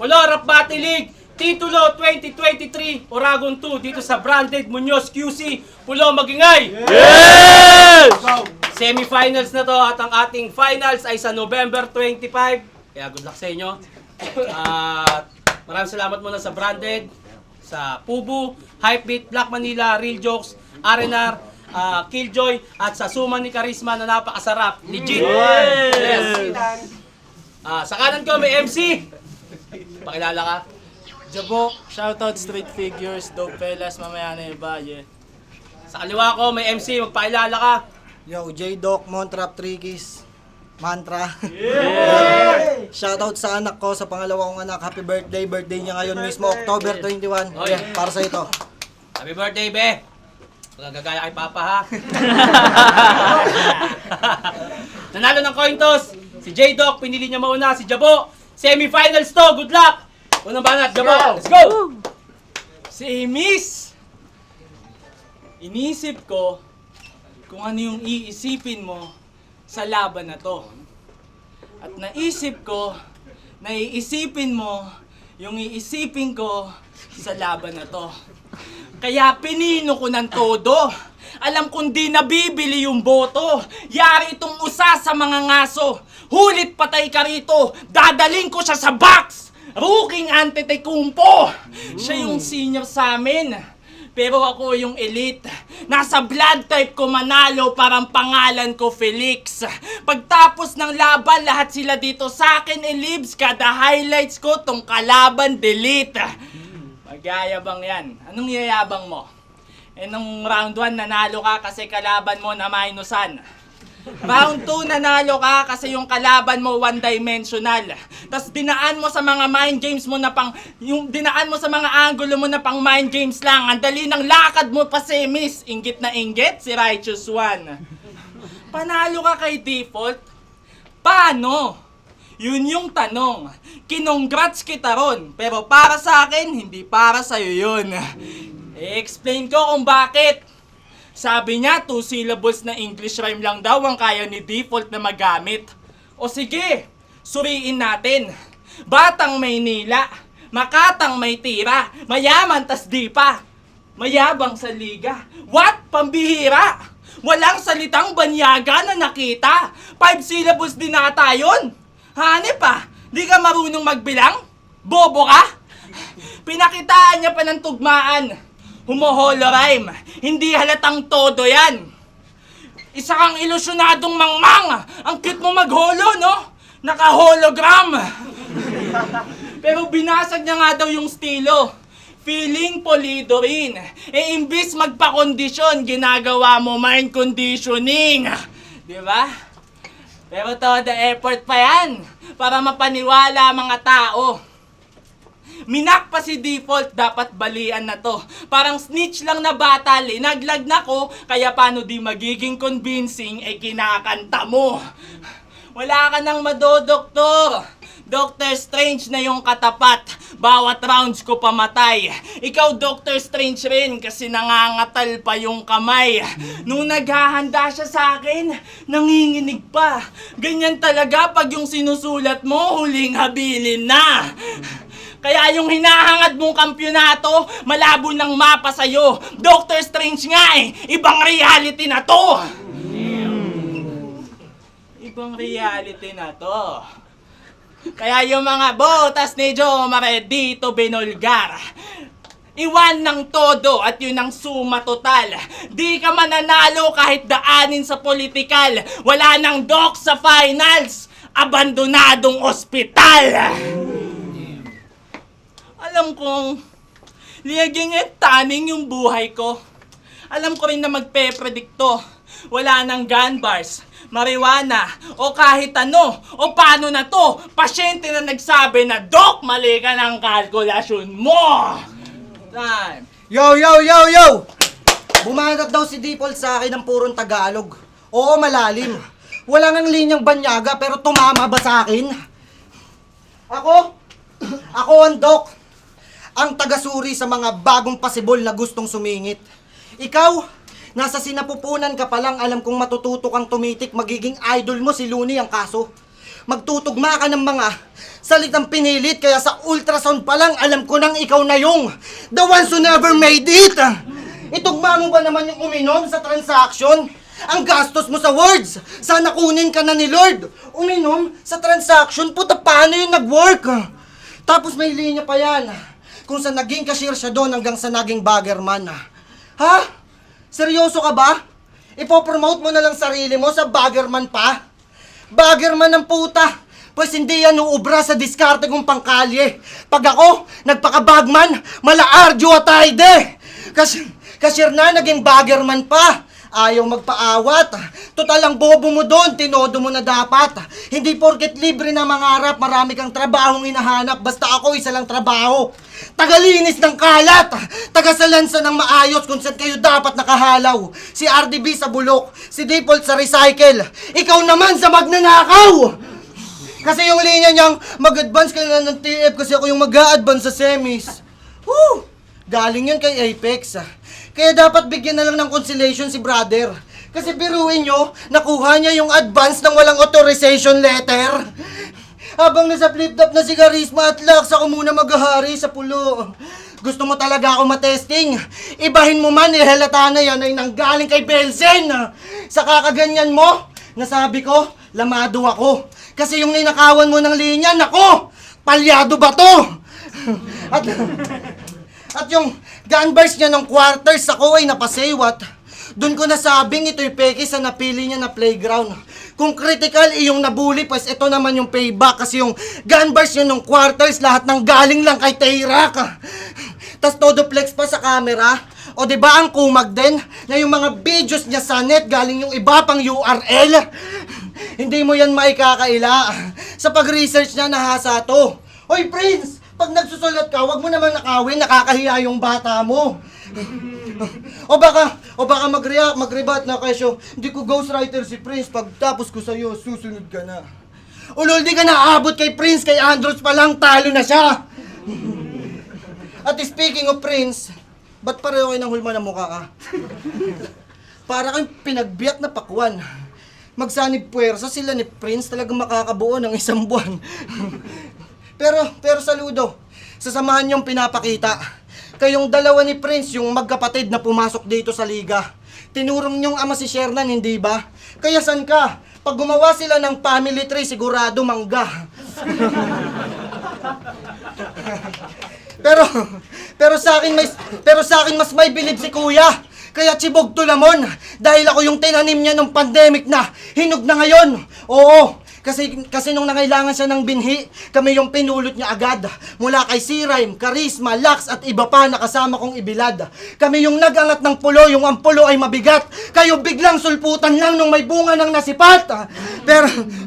Color of Battle League, Titulo 2023, Oragon 2, dito sa Branded Muñoz QC, Pulo Magingay! Yes! Semifinals na to at ang ating finals ay sa November 25. Kaya good luck sa inyo. At maraming salamat muna sa Branded, sa Pubu, Hypebeat, Black Manila, Real Jokes, R&R, Killjoy, at sa Suman ni Charisma na napakasarap. Legit! Yes! Sa kanan ko may MC. Pakilala ka. Jabo, shoutout Street Figures, Dope Fellas, mamaya na iba, yeah. Sa kaliwa ko may MC. Magpakilala ka. Yo, J-Doc, Montrap, Trickies, Mantra. Shoutout sa anak ko, sa pangalawa kong anak. Happy birthday, birthday niya ngayon mismo, October 21. Oh, yeah. Para sa ito. Happy birthday, be! Magagaya kay Papa, ha? Nanalo ng coin toss. Si J-Doc, pinili niya mauna. Si Jabo, semifinals to. Good luck! Unang banat, Jabo. Let's go! Si Miss! Inisip ko kung ano yung iisipin mo sa laban na to. At naisip ko na iisipin mo yung iisipin ko sa laban na to. Kaya pinino ko ng todo. Alam kong di nabibili yung boto. Yari itong usa sa mga ngaso. Hulit patay ka rito. Dadaling ko siya sa box. Rookie Antetokounmpo. Siya yung senior sa amin. Pero ako yung elite. Nasa blood type ko manalo, parang pangalan ko Felix. Pagtapos ng laban, lahat sila dito sa akin elibs. Kada highlights ko, tong kalaban delete. Magyayabang yan. Anong yayabang mo? Nung round 1 nanalo ka kasi kalaban mo na minusan. Round 2 nanalo ka kasi yung kalaban mo one-dimensional. Tapos dinaan mo sa mga mind games mo na dinaan mo sa mga angulo mo na pang mind games lang. Ang dali ng lakad mo pa semis. Inggit na inggit si Righteous One. Panalo ka kay Default? Paano? Yun yung tanong. Kinongrats kita ron. Pero para sa akin, hindi para sa'yo yun. I-explain ko kung bakit. Sabi niya, 2 syllables na English rhyme lang daw ang kaya ni Default na magamit. O sige, suriin natin. Batang Maynila, Makatang may tira, mayaman tas di pa. Mayabang sa liga. What? Pambihira? Walang salitang banyaga na nakita. 5 syllables din ata yun. Hanip pa, di ka marunong magbilang? Bobo ka? Pinakitaan niya pa ng tugmaan. Humuholo rhyme. Hindi halatang todo yan. Isa kang ilusyonadong mangmang. Ang cute mo magholo, no? Naka-hologram. Pero binasag niya nga daw yung estilo. Feeling polido rin. Imbis magpa-kondisyon, ginagawa mo mind conditioning. Di ba? Pero todo effort pa yan para mapaniwala mga tao. Minak pa si Default, dapat balian na to. Parang snitch lang na bata, linaglag na ko, kaya paano di magiging convincing ay kinakanta mo. Wala ka nang madodoktor. Dr. Strange na yung katapat. Bawat rounds ko pamatay. Ikaw Dr. Strange rin kasi nangangatal pa yung kamay. Nung naghahanda siya sa akin, nanginginig pa. Ganyan talaga pag yung sinusulat mo, huling habilin na. Kaya yung hinahangad mong kampyonato, malabo ng mapa sa'yo. Dr. Strange nga eh, ibang reality na to. Ibang reality na to. Kaya yung mga botas ni Joe Mare dito binulgar. Iwan ng todo at yun ang suma total. Di ka mananalo kahit daanin sa politikal. Wala nang doc sa finals. Abandonadong ospital. Alam kong liyaging taning yung buhay ko. Alam ko rin na magpe-predikto. Wala nang gun bars, marijuana, o kahit ano. O paano na to? Pasyente na nagsabi na, Doc, mali ka ng kalkulasyon mo. Time. Yo, yo, yo, yo! Bumanat daw si Default sa akin ng purong Tagalog. Oo, malalim. Wala ngang linyang banyaga pero tumama ba sa akin? Ako ang Doc. Ang tagasuri sa mga bagong pasibol na gustong sumingit. Ikaw, nasa sinapupunan ka pa lang, alam kong matututo kang tumitik, magiging idol mo si Looney ang kaso. magtutugma ka ng mga salitang pinilit, kaya sa ultrasound pa lang, alam ko nang ikaw na yung the ones who never made it. Itugma mo ba naman yung uminom sa transaction? Ang gastos mo sa words, sana kunin ka na ni Lord. Uminom sa transaction, puta, paano yung nag-work? Tapos may linya pa yan, kung sa naging cashier siya doon hanggang sa naging baggerman. Ha? Seryoso ka ba? Ipopromote mo na lang sarili mo sa baggerman pa? Baggerman ng puta! Pues hindi yan uubra sa diskarte kong pangkalye. Pag ako, nagpaka-bagman, mala-arjo atayde! Cashier na, naging baggerman pa! Ayaw magpaawat. Total ang bobo mo doon, tinodo mo na dapat. Hindi porket libre na mangarap, marami kang trabahong hinahanap. Basta ako, isa lang trabaho. Tagalinis ng kalat, tagasalansa ng maayos kung saan kayo dapat nakahalaw. Si RDB sa bulok, si Default sa recycle. Ikaw naman sa magnanakaw! Kasi yung linya niyang mag-advance ka na ng TF kasi ako yung mag-a-advance sa semis. Woo! Galing yun kay Apex. Kaya dapat bigyan na lang ng consolation si brother. Kasi biruin nyo, nakuha niya yung advance ng walang authorization letter. Habang nasa flip-top na si Charisma at Lux, ako muna maghahari sa pulo. Gusto mo talaga ako matesting? Ibahin mo man, halata na yan ay nanggaling kay Belsen. Sa kakaganyan mo, nasabi ko, lamado ako. Kasi yung ninakawan mo ng linya, nako, palyado ba to? At yung gunbars niya ng quarters, ako ay napasaywat. Doon ko nasabing ito'y peke sa napili niya na playground. Kung critical iyong nabuli, pues ito naman yung payback. Kasi yung gunbars niya ng quarters, lahat ng galing lang kay Tayrak. Tas todo flex pa sa camera. O diba ang kumag din, na yung mga videos niya sa net, galing yung iba pang URL. Hindi mo yan maikakaila. Sa pag-research niya, nahasa to. Hoy Prince! Pag nagsusulat ka, wag mo naman nakawin, nakakahiya yung bata mo. o baka mag-rebat na kesyo, hindi ko ghostwriter si Prince, pagtapos ko sa'yo, susunod ka na. Ulol, di ka naabot kay Prince, kay Andros pa lang, talo na siya. At speaking of Prince, ba't pareho kayo ng hulma ng mukha ka? Para kang pinagbiyak na pakwan. Magsanib puwersa sila ni Prince, talagang makakabuo ng isang buwan. Pero saludo, sa samahan niyong pinapakita. Kayong dalawa ni Prince, yung magkapatid na pumasok dito sa liga. Tinurong niyong ama si Shernan, hindi ba? Kaya san ka? Pag gumawa sila ng family tree, sigurado mangga. pero sa akin mas may bilib si kuya. Kaya Chibog Tulamon, dahil ako yung tinanim niya nung pandemic na hinog na ngayon. Oo, kasi nung nangailangan siya ng binhi, kami yung pinulot niya agad. Mula kay C-Rhyme, Charisma, Lux at iba pa na kasama kong ibilad. Kami yung nagangat ng pulo, yung ang pulo ay mabigat. Kayo biglang sulputan lang nung may bunga ng nasipat.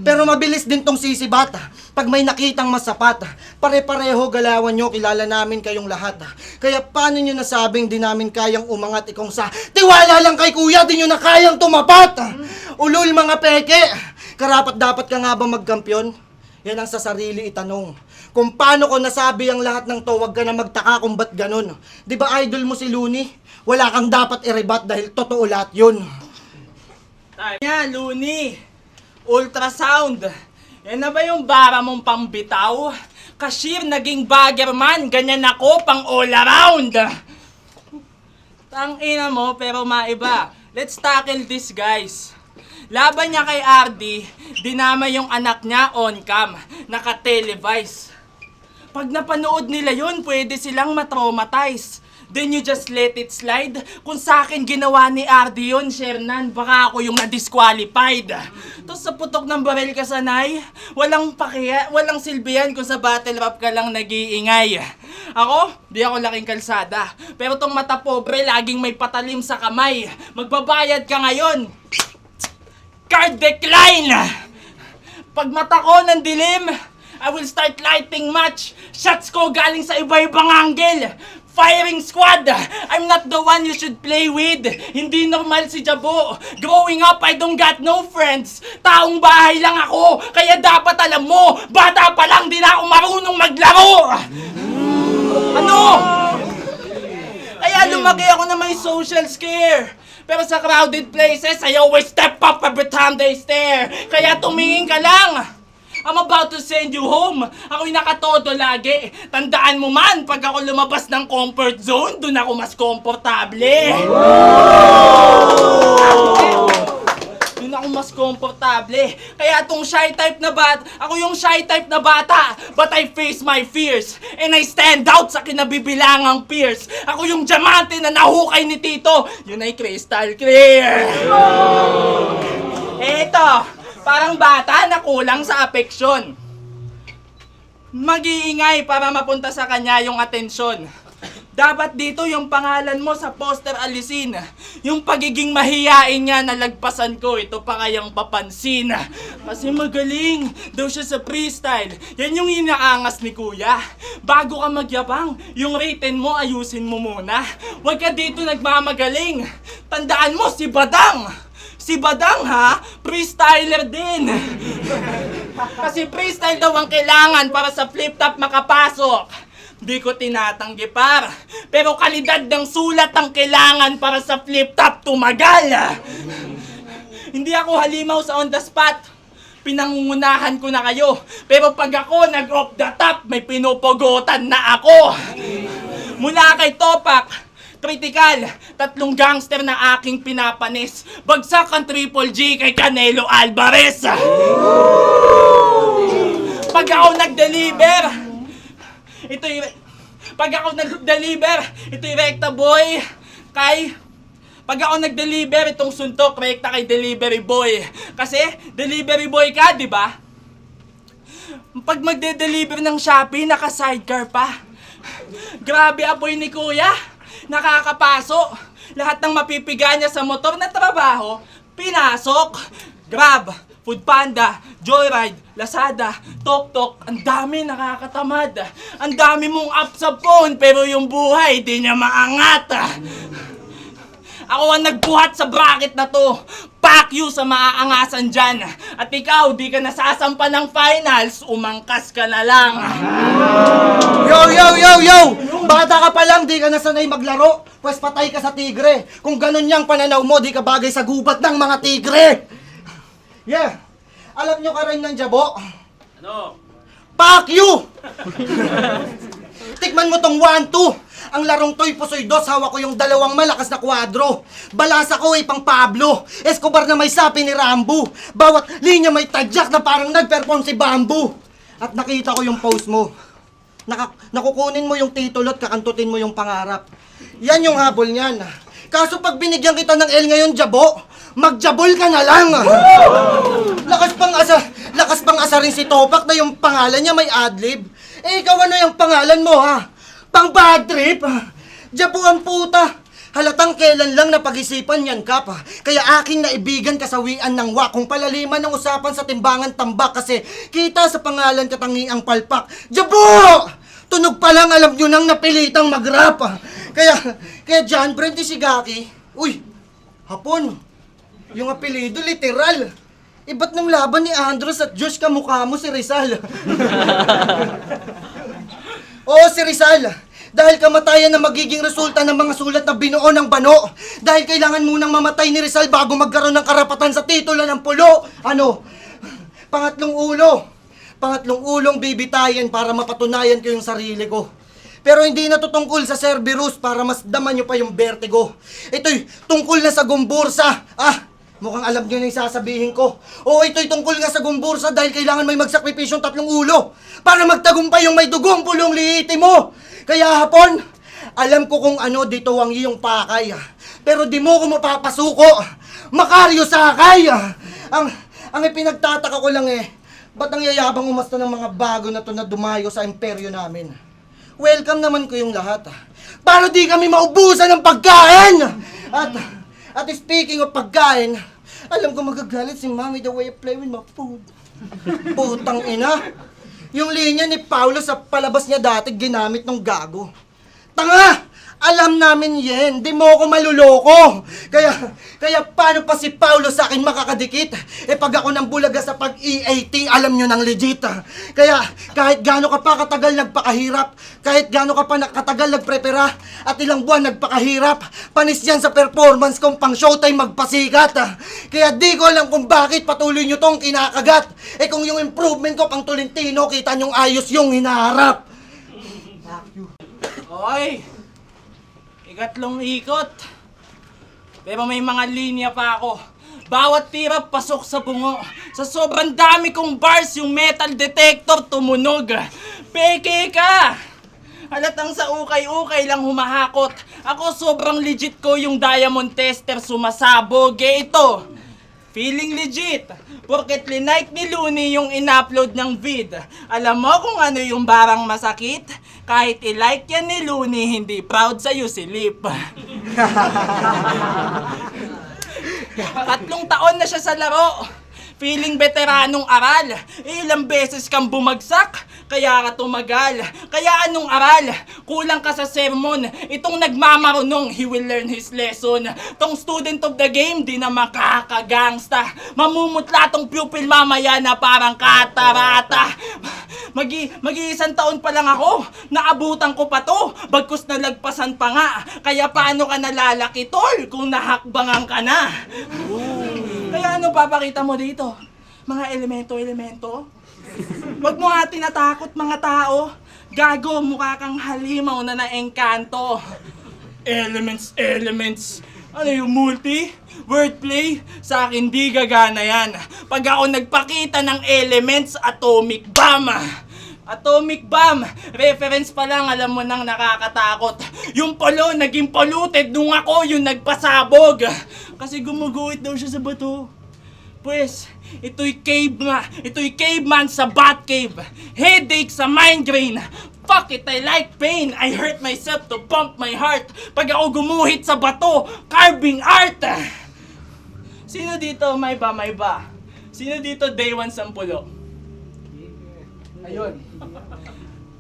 Pero mabilis din tong sisibat. Pag may nakitang masapat, pare-pareho galawan nyo, kilala namin kayong lahat. Kaya paano nyo nasabing di namin kayang umangat ikong sa tiwala lang kay kuya, di nyo na kayang tumapat? Ulul mga peke! Karapat dapat ka nga ba magkampiyon? Yan ang sa sarili itanong. Kung paano ko nasabi ang lahat ng to, wag ka na magtaka kung ba't ganun. Di ba idol mo si Looney? Wala kang dapat i-rebat dahil totoo lahat yun. Yan, Looney. Ultrasound. Yan na ba yung bara mong pambitaw? Cashier, naging baggerman. Ganyan ako, pang all around. Tangina mo, pero maiba. Let's tackle this, guys. Laban niya kay RD, dinama yung anak niya on cam, naka-televise. Pag napanood nila yun, pwede silang matraumatize. Then you just let it slide. Kung sa akin ginawa ni RD yun, Shernan, baka ako yung na-disqualified. Tapos sa putok ng baril ka sanay, walang silbihan kung sa battle rap ka lang nag-iingay. Ako, di ako laking kalsada. Pero tong mata pobre, laging may patalim sa kamay. Magbabayad ka ngayon. Card decline! Pag mata ko ng dilim, I will start lighting match. Shots ko galing sa iba-ibang angle. Firing squad! I'm not the one you should play with. Hindi normal si Jabo. Growing up, I don't got no friends. Taong bahay lang ako. Kaya dapat alam mo, bata pa lang di na ako marunong maglaro. Ano? Kaya lumaki ako na may social scare. Pero sa crowded places, I always step up every time they stare. Kaya tumingin ka lang. I'm about to send you home. Ako'y nakatodo lagi. Tandaan mo man, pag ako lumabas ng comfort zone, dun ako mas komportable. Dun ako mas komportable. Kaya tong shy type na ako yung shy type na bata, but I face my fears. And I stand out sa kinabibilangang peers. Ako yung diamante na nahukay ni Tito. Yun ay crystal clear. Eto, parang bata na kulang sa apeksyon. Mag-iingay para mapunta sa kanya yung atensyon. Dapat dito yung pangalan mo sa poster alisin. Yung pagiging mahiyain niya nalagpasan ko, ito pa kayang papansin. Kasi magaling daw siya sa freestyle. Yan yung inaangas ni kuya. Bago ka magyabang, yung written mo ayusin mo muna. Huwag ka dito nagmamagaling. Tandaan mo si Badang. Si Badang ha, freestyler din. Kasi freestyle daw ang kailangan para sa flip-top makapasok. Di ko tinatanggi par, pero kalidad ng sulat ang kailangan para sa flip-top tumagal. Hindi ako halimaw sa on the spot. Pinangungunahan ko na kayo. Pero pag ako nag-off the top, may pinupugutan na ako. Mula kay Topak, critical, 3 gangster na aking pinapanis. Bagsak ang Triple G kay Canelo Alvarez. Pag ako nag-deliver, ito'y rekta boy. Pag ako nag-deliver, itong suntok, rekta kay delivery boy. Kasi, delivery boy ka, di ba? Pag magde-deliver ng Shopee, naka-sidecar pa. Grabe apoy ni kuya. Nakakapaso. Lahat ng mapipiga niya sa motor na trabaho, pinasok. Grab, Foodpanda, Joyride, Lazada, TokTok, ang dami nakakatamad. Ang dami mong app sa phone, pero yung buhay di niya maangat. Ako ang nagbuhat sa bracket na to. Fuck you sa maaangasan dyan. At ikaw, di ka nasasampa ng finals, umangkas ka na lang. Yo! Bata ka pa lang, di ka nasanay maglaro. Pwes patay ka sa tigre. Kung ganun yung pananaw mo, di ka bagay sa gubat ng mga tigre. Yeah. Alam nyo ka rin ng jabo? Ano? Fuck you! Tikman mo tong 1-2. Ang larong to'y pusoy dos, hawak ko yung 2 malakas na kwadro. Balasa ko ay pang Pablo, Escobar na may sapi ni Rambo. Bawat linya may tadyak na parang nag-perform si Bamboo. At nakita ko yung post mo. Nakukunin mo yung titulo at kakantutin mo yung pangarap. Yan yung habol niyan. Kaso pag binigyan kita ng L ngayon, jabo, magjabol ka na lang. Lakas pang asa rin si Topak na yung pangalan niya may adlib. Eh ikaw ano yung pangalan mo ha? Pang bad trip? Jabo ang puta. Halatang kailan lang napag-isipan yan, Kap. Kaya aking naibigan kasawian ng wakong palaliman ng usapan sa timbangan tambak kasi kita sa pangalan katangiang palpak. Jabo! Tunog pa lang alam nyo nang napilitang mag-rap. Kaya John Brent Ishigaki, uy, hapon. Yung apelido literal. Iba't nung laban ni Andros at Josh kamukha mo si Rizal. Oo, si Rizal. Dahil kamatayan na magiging resulta ng mga sulat na binuo ng bano. Dahil kailangan munang mamatay ni Rizal bago magkaroon ng karapatan sa titulo ng pulo. Ano? Pangatlong ulong bibitayin para mapatunayan ko yung sarili ko. Pero hindi na to tungkol sa Cerberus para mas daman nyo pa yung vertigo. Ito'y tungkol na sa Gumbursa. Mukhang alam nyo na yung sasabihin ko. Oo, ito'y tungkol nga sa Gumbursa dahil kailangan may magsakripisyong 3 ulo para magtagumpay yung may dugong pulong liiti mo. Kaya hapon, alam ko kung ano dito ang iyong pakay. Pero di mo ko mapapasuko. Makaryo Sakay. Ang ipinagtataka ko lang ba't ang yayabang umasta ng mga bago na to na dumayo sa imperyo namin? Welcome naman ko yung lahat. Para di kami maubusan ng pagkain! At speaking of pagkain, alam ko magagalit si Mommy the way I play with my food. Putang ina! Yung linya ni Paulo sa palabas niya dati ginamit ng gago. Tanga! Alam namin yan, di mo ako maluloko. Kaya paano pa si Paulo sa akin makakadikit? Eh pag ako nang bulaga sa pag-EAT, alam nyo nang legit. Kaya kahit gaano ka pa katagal nagpakahirap, kahit gaano ka pa katagal nagprepara, at ilang buwan nagpakahirap, panis yan sa performance kong pang showtime magpasikat. Kaya di ko alam kung bakit patuloy nyo tong kinakagat. Eh kung yung improvement ko pang Tolentino, kita nyong ayos yung hinaharap. Oy! Ikatlong ikot. Pero may mga linya pa ako. Bawat tira pasok sa bungo. Sa sobrang dami kong bars, yung metal detector tumunog. Peke ka! Halatang sa ukay-ukay lang humahakot. Ako sobrang legit ko yung diamond tester sumasabog. Eh ito, feeling legit. Porket linike ni Looney yung in-upload ng vid. Alam mo kung ano yung barang masakit? Kahit i-like yan ni Looney, hindi proud sa'yo si Lip. 3 taon na siya sa laro. Feeling veteranong aral. Ilang beses kang bumagsak, kaya ka tumagal. Kaya anong aral? Kulang ka sa sermon. Itong nagmamarunong, he will learn his lesson. Tong student of the game, di na makakagangsta. Mamumutla tong pupil mamaya na parang katarata. Mag-iisang taon pa lang ako, naabutan ko pa to. Bagkus nalagpasan pa nga. Kaya paano ka nalalaki, tol, kung nahakbangan ka na? Kaya ano papakita mo dito? Mga elemento? Wag mo nga tinatakot mga tao. Gago, mukha kang halimaw na naengkanto. Elements. Ano yung multi? Wordplay? Sa akin di gagana yan. Pag ako nagpakita ng elements, atomic bomb. Atomic bomb! Reference pa lang, alam mo nang nakakatakot. Yung polo, naging polluted nung ako yung nagpasabog. Kasi gumuguhit daw siya sa bato. Pues, ito'y caveman sa Batcave. Headache sa migraine. Fuck it, I like pain. I hurt myself to pump my heart. Pag ako gumuhit sa bato, carving art. Sino dito may ba? Sino dito day 1 sampulo? Ayun.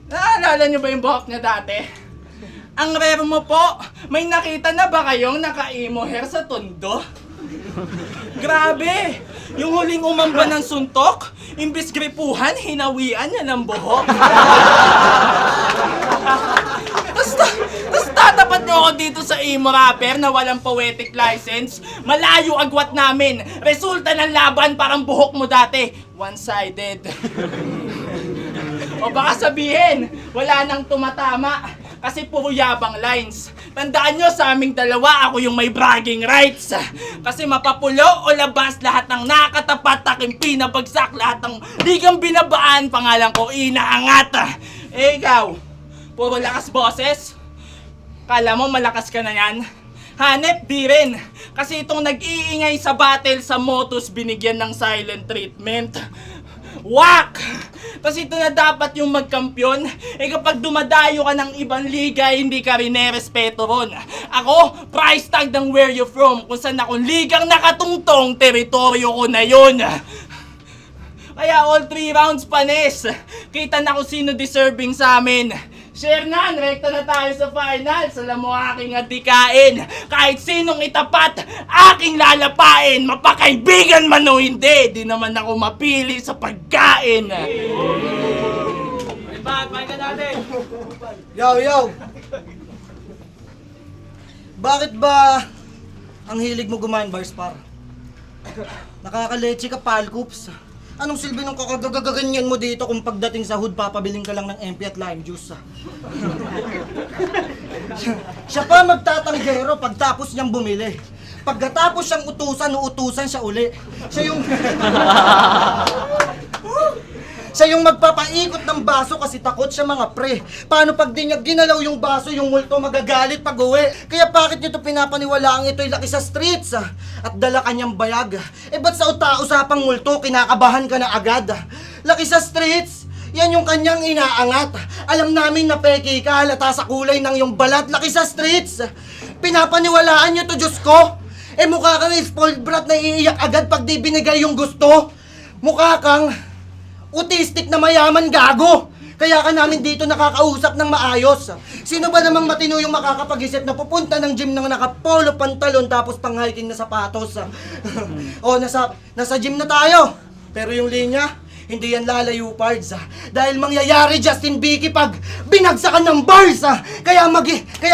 Naalala niyo ba yung buhok niya dati? Ang rare mo po, may nakita na ba kayong naka-emo hair sa tondo? Grabe! Yung huling umamba ng suntok, imbis gripuhan, hinawian niya ng buhok. Tapos tatapat niyo ako dito sa emo rapper na walang poetic license. Malayo agwat namin. Resulta ng laban parang buhok mo dati. One-sided. O baka sabihin, wala nang tumatama kasi puro yabang lines. Tandaan nyo, sa aming dalawa, ako yung may bragging rights. Kasi mapapulo o labas, lahat ng nakatapat, aking pinabagsak, lahat ng ligang binabaan, pangalan ko inaangat. Eh ikaw, puro lakas boses? Kala mo malakas ka na yan? Hanep, di rin. Kasi itong nag-iingay sa battle sa Motus, binigyan ng silent treatment. Wak! Tapos ito na dapat yung magkampiyon. Eh kapag dumadayo ka ng ibang liga, hindi ka rin nerespeto ron. Ako, price tag ng where you from. Kung saan akong ligang nakatungtong, teritoryo ko na yun. Kaya all 3 rounds panis. Kita na kung sino deserving sa amin. Share na, rekta na tayo sa finals. Alam mo aking adikain. Kahit sinong itapat, aking lalapain. Mapakaibigan man o hindi, di naman ako mapili sa pagkain. Pakinggan natin. Yo! Bakit ba ang hilig mo gumain bars par? Nakakaleche ka, palkups. Anong silbi ng kakagagaganyan mo dito kung pagdating sa hood, papabiling ka lang ng MP at lime juice? Siya pa magtatanggero pagtapos niyang bumili. Pagkatapos siyang uutusan siya uli. Siya yung magpapaikot ng baso kasi takot siya mga pre. Paano pag di niya ginalaw yung baso, yung multo magagalit pag uwi? Kaya bakit niyo to pinapaniwalaang ito'y laki sa streets? At dala kanyang bayag. Eh ba't sa usapang multo, kinakabahan ka na agad? Laki sa streets? Yan yung kanyang inaangat. Alam namin na peki ka, halata sa kulay ng yung balat. Laki sa streets. Pinapaniwalaan niyo to, Diyos ko. Eh mukha kang spoiled brat na iiyak agad pag di binigay yung gusto. Mukha kang autistic na mayaman, gago. Kaya ka namin dito nakakausap ng maayos. Sino ba namang matino yung makakapag-isip na pupunta ng gym ng nakapolo pantalon tapos pang hiking na sapatos? O, nasa gym na tayo. Pero yung linya, hindi yan lalayo, pards. Dahil mangyayari, Justin Vicky, pag binagsakan ng bars. Kaya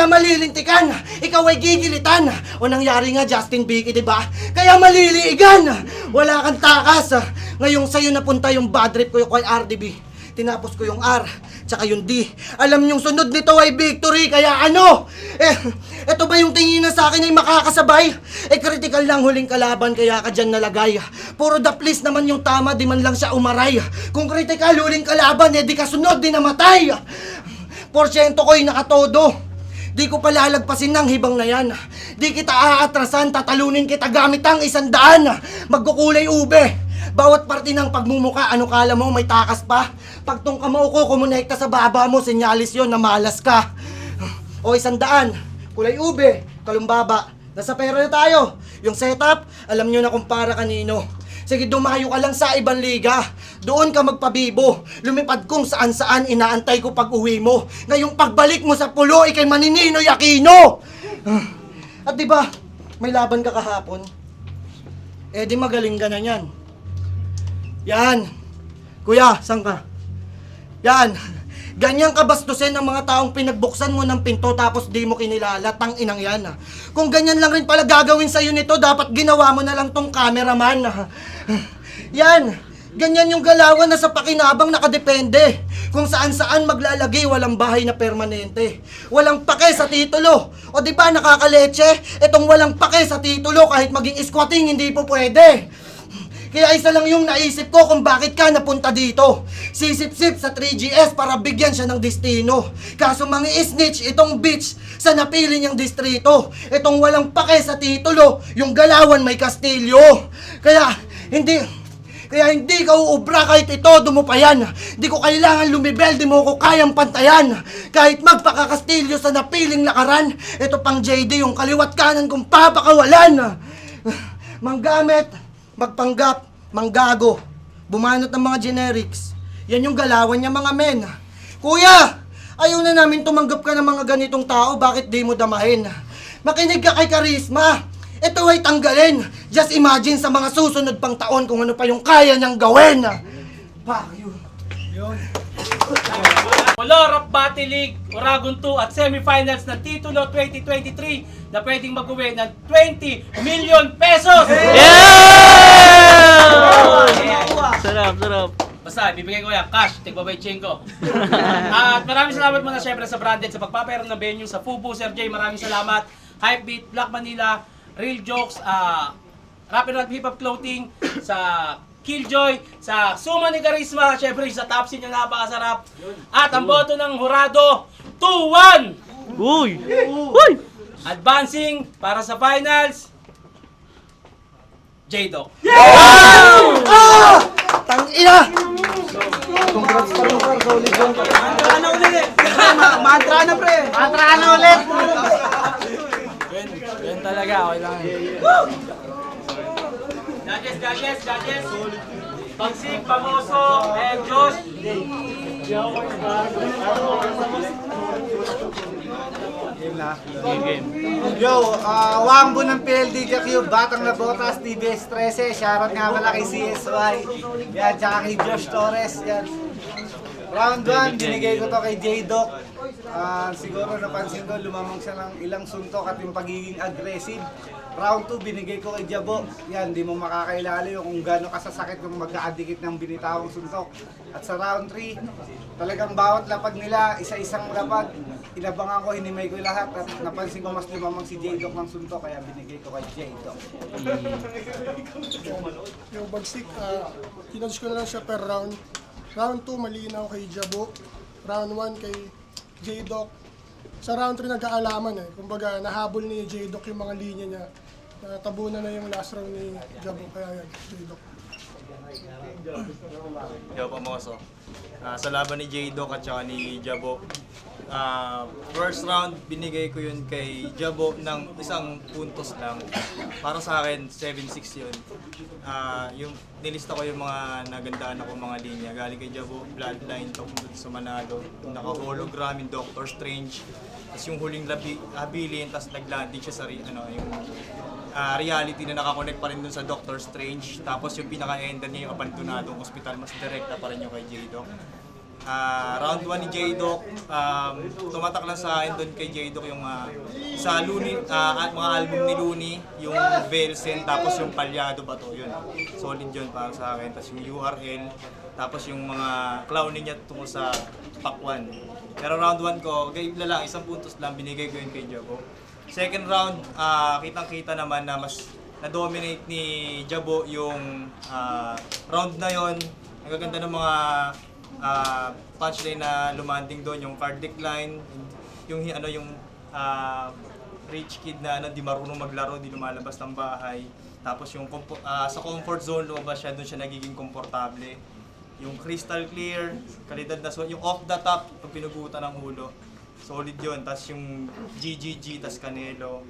malilintikan. Ikaw ay gigilitan. O nangyari nga, Justin Vicky, di ba? Kaya maliliigan. Wala kang takas. Ngayong sa'yo napunta yung bad trip ko yung kay RDB. Tinapos ko yung R, tsaka yung D. Alam niyong sunod nito ay victory, kaya ano? Eto ba yung tingin na sa akin ay makakasabay? Critical lang huling kalaban, kaya ka dyan nalagay. Puro the please naman yung tama, di man lang siya umaray. Kung critical huling kalaban, di ka sunod, di namatay. Porsyento ko'y nakatodo. Di ko palalagpasin ng hibang na yan. Di kita aatrasan, tatalunin kita gamit ang 100. Magkukulay ube. Bawat parte ng pagmumuka, ano kala mo, may takas pa? Pag tong kamao ko, kumonekta sa baba mo, senyalis yon na malas ka. O 100, kulay ube, kalumbaba. Nasa pera na tayo. Yung setup, alam nyo na kung para kanino. Sige, dumayo ka lang sa ibang liga. Doon ka magpabibo. Lumipad kung saan-saan, inaantay ko pag uwi mo. Ngayong pagbalik mo sa pulo, ikay Manininoy Aquino. At diba, may laban ka kahapon? Eh di magaling ka na yan. Yan. Kuya, saan ka? Yan. Ganyan kabastusin ang mga taong pinagbuksan mo ng pinto tapos di mo kinilala. Tang inang yan. Kung ganyan lang rin pala gagawin sa'yo nito, dapat ginawa mo na lang tong cameraman. Yan. Ganyan yung galawan na sa pakinabang nakadepende. Kung saan-saan maglalagay, walang bahay na permanente. Walang pake sa titulo. O di ba nakakaleche? Itong walang pake sa titulo kahit maging squatting hindi po pwede. Kaya isa lang yung naisip ko kung bakit ka napunta dito. Sisip-sip sa 3GS para bigyan siya ng destino. Kaso mga snitch itong bitch sa napili niyang distrito. Itong walang pake sa titulo, yung galawan may kastilyo. Kaya hindi ka uubra kahit ito mo pa yan. Di ko kailangan lumibel, di mo ko kayang pantayan. Kahit magpakakastilyo sa napiling lakaran, ito pang JD yung kaliwat kanan kong papakawalan. Manggamit, magpanggap, manggago, bumanat ng mga generics. Yan yung galawan niya mga men. Kuya, ayaw na namin tumanggap ka ng mga ganitong tao, bakit di mo damahin? Makinig ka kay Karisma. Ito ay tanggalin. Just imagine sa mga susunod pang taon kung ano pa yung kaya niyang gawin. Yun. Polo Rap Battle League, Oragon 2 at semifinals ng Titulo 2023 na pwedeng mag-uwi ng 20 million pesos! Sarap. Basta, bibigay ko yan, cash, tigbabay ko. At maraming salamat muna syempre sa branded sa pagpapayaran ng venue sa Fubu, Sir J, maraming salamat. Hypebeat, Black Manila, Real Jokes, Rap and Rap Hip Hop Clothing, sa Killjoy, sa Suma ni Karisma, syempre sa Tapsin yung napakasarap. At ang boto ng Jurado, 2-1! Uy! Advancing para sa finals, J-Doc. Tangina! Congrats pa rin, sir. Solid yun. Mantra na ulit! Yan talaga, okay lang. Judges. Pagsig, Pamoso, and Josh. Yo, Wangbo ng PLDQ, Batang na Botas, TBS 13, shoutout nga pala kay CSY, yan, tsaka kay Josh Torres, yan. Round 1, binigay ko to kay J-Doc. Siguro napansin ko, lumamang siya ng ilang suntok at yung pagiging aggressive. Round 2, binigay ko kay Jabo. Yan, di mo makakailala yung kung gaano kasasakit yung magkaadikit ng binitawang suntok. At sa round 3, talagang bawat lapag nila, isa-isang lapag. Inabangan ko, hinimay ko lahat at napansin ko mas lumamang si J-Doc ng suntok, kaya binigay ko kay J-Doc. Yung bagsik, kinodge ko na lang siya per round. Round 2, malinaw kay Jabo. Round 1 kay J-Doc. Sa round 3, nagkaalaman eh. Kumbaga, nahabol ni J-Doc yung mga linya niya. Natabunan na yung last round ni Jabo. Kaya yan, J-Doc. Yo, Pamoso. Sa laban ni J-Doc at saka ni Jabo, first round, binigay ko yun kay Jabo ng isang puntos lang. Para sa akin, 7-6 yun. Yung nilista ko yung mga nagandaan ako mga linya. Galing kay Jabo, Bloodline, tungkol sa Manalo. Naka-hologram yung Doctor Strange. Tapos yung huling habilin, tapos nag-landing siya sa yung reality na nakakonect pa rin dun sa Doctor Strange. Tapos yung pinaka-ender niya yung abandonadong hospital, mas direkta pa rin yung kay J-Doc. Round 1 ni J-Doc, tumatak lang sa akin doon kay J-Doc yung sa Looney, mga album ni Looney, yung Velsen, tapos yung Palyado ba to, yun. Solid yun para sa akin. Tapos yung URL, tapos yung mga clowning niya tungkol sa Pakwan. Pero round 1 ko, lang, isang puntos lang, binigay ko yun kay Jabo. Second round, kitang-kita naman na mas na-dominate ni Jabo yung round na yon. Ang gaganda ng mga punchline na lumanding doon, yung card decline, yung rich kid na di marunong maglaro, di lumalabas ng bahay. Tapos yung sa comfort zone lumabas siya, doon siya nagiging komportable. Yung crystal clear, kalidad na yung off the top, pag pinugutan ng ulo. Solid yun. Tapos yung GGG, tas Canelo.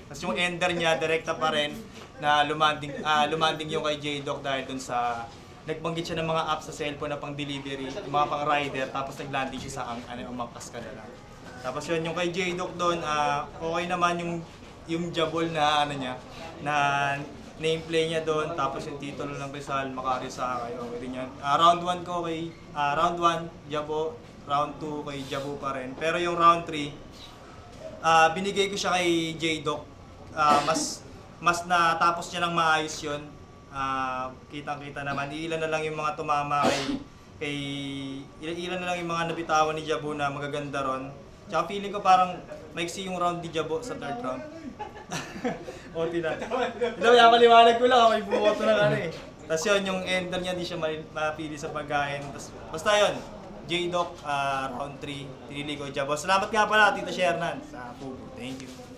Tapos yung ender niya, direkta pa rin na lumanding yung kay J-Doc dahil dun sa nagbanggit siya ng mga apps sa cellphone na pang delivery, mga pang rider, tapos naglanding siya sa umangkas ka na lang. Tapos yun, yung kay J-Doc doon, okay naman yung jabol na na nameplay niya doon, tapos yung titulo ng Rizal, Makarisakay, okay din yan. Round 1 ko kay, round 1, Jabo, round 2 kay Jabo pa rin. Pero yung round 3, binigay ko siya kay J-Doc, mas natapos niya ng maayos yun. Kitang-kita naman, ilan na lang yung mga tumama ilan na lang yung mga nabitawan ni Jabo na magaganda ron. Tsaka feeling ko parang maiksi yung round ni Jabo sa third round. O, tina. Ito, paliwanag ko lang, may bumoto na Tapos yun, yung ender niya, di siya mapili sa pagkain. Tapos, basta yun, J-Doc, round 3, pinili ko Jabo. Salamat nga pala, Tito Shernan, sa Pugo. Thank you.